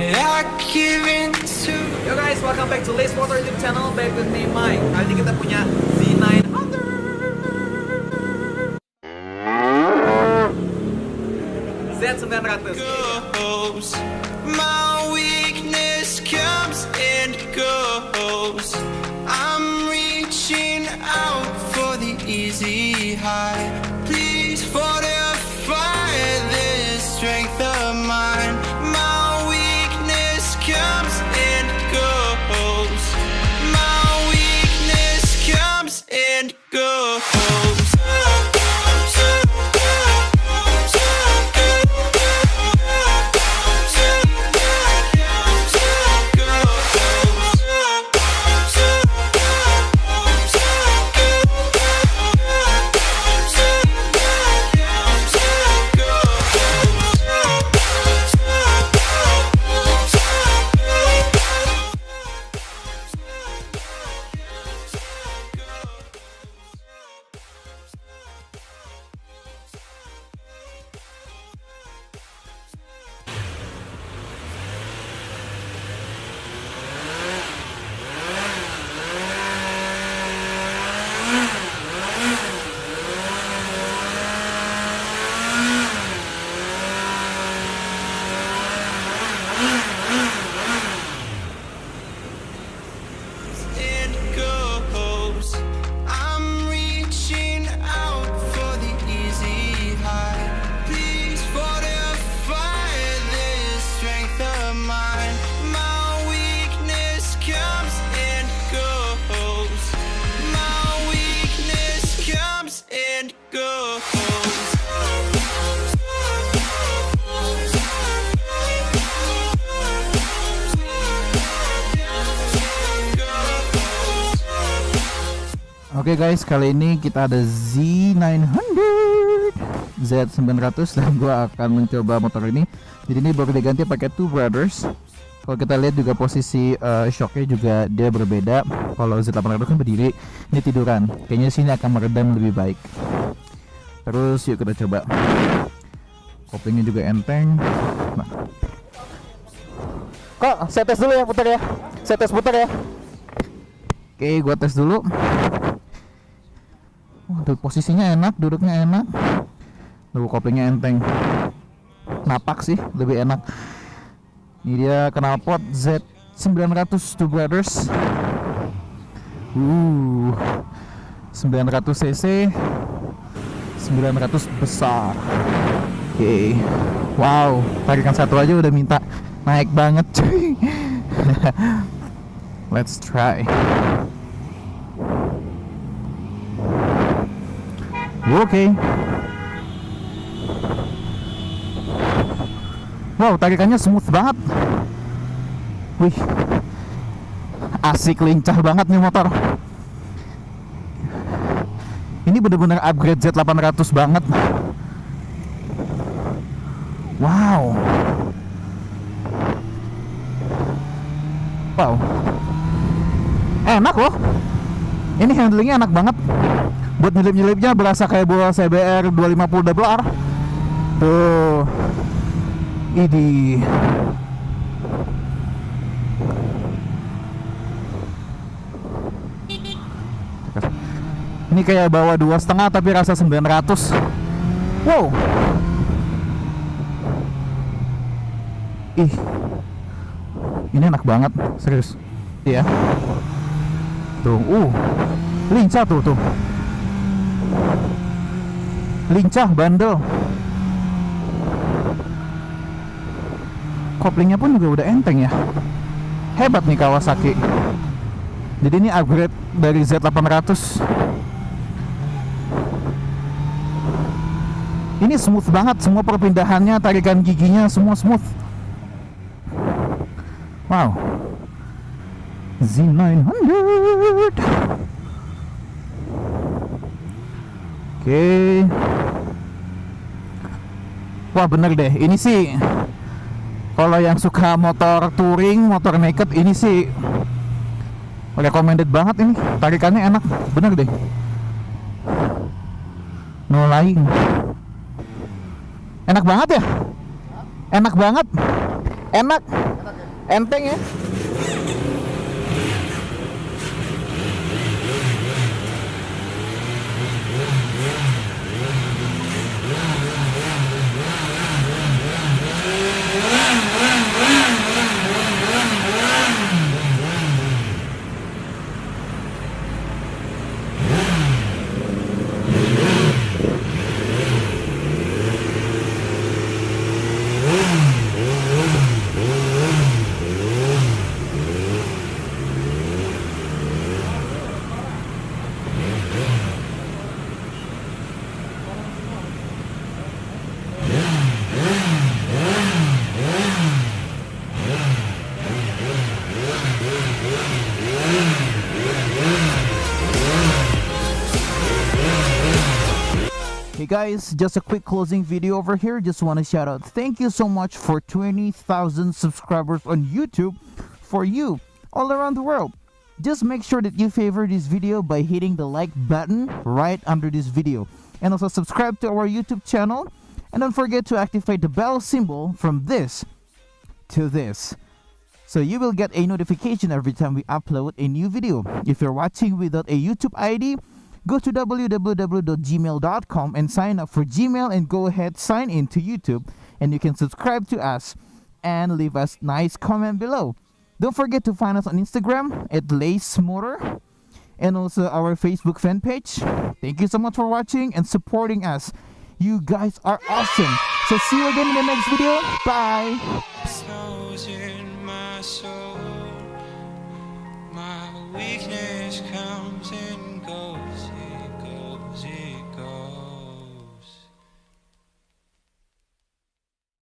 Yo guys, welcome back to Lace Motor YouTube channel. Back with me, Mike. Kali ini kita punya Z900 Z900. My weakness comes and goes. I'm reaching out for the easy high. Please fortify this strength of mine. My weakness comes and goes. My weakness comes and goes. Oke guys, kali ini kita ada Z900 dan gua akan mencoba motor ini. Jadi ini baru diganti pakai two brothers. Kalau kita lihat juga posisi shocknya juga dia berbeda. Kalau Z800 kan berdiri, ini tiduran. Kayaknya sini akan meredam lebih baik. Terus yuk kita coba. Koplingnya juga enteng. Nah. Kok saya tes dulu ya, putar ya. Saya tes putar ya. Oke, gua tes dulu. Waduh, posisinya enak, duduknya enak. Tuh, koplingnya enteng. Napak sih, lebih enak. Ini dia knalpot Z900 Two Brothers. 900 cc, 900 besar. Oke. Wow, tarikan satu aja udah minta naik banget, cuy. Let's try. Oke. Wow, tarikannya smooth banget. Wih, asik, lincah banget nih motor. Ini bener-bener upgrade Z800 banget. Wow. Wow. Enak loh. Ini handlingnya enak banget. Buat nyelip-nyelipnya berasa kayak bola CBR 250 double R. Tuh. Ini. Ini kayak bawa 2,5 tapi rasa 900. Wow. Ih. Ini enak banget, serius. Iya. Tuh, lincah tuh. Lincah, bandel. Koplingnya pun juga udah enteng ya. Hebat nih Kawasaki. Jadi ini upgrade dari Z800. Ini smooth banget, semua perpindahannya, tarikan giginya semua smooth. Wow. Z900. Oke. Wah, bener deh. Ini sih kalau yang suka motor touring, motor naked, ini sih recommended banget ini. Tarikannya enak, bener deh. No lying. Enak banget ya? Enak banget. Enak. Enteng ya. Hey guys, just a quick closing video over here. Just want to shout out, thank you so much for 20,000 subscribers on YouTube for you all around the world. Just make sure that you favor this video by hitting the like button right under this video, and also subscribe to our YouTube channel, and don't forget to activate the bell symbol from this to this, so you will get a notification every time we upload a new video. If you're watching without a YouTube ID, go to www.gmail.com and sign up for Gmail, and go ahead, sign in to YouTube, and you can subscribe to us and leave us nice comment below. Don't forget to find us on Instagram at Lace Motor, and also our Facebook fan page. Thank you so much for watching and supporting us. You guys are awesome. So see you again in the next video. Bye. Snows in my soul. My weakness comes in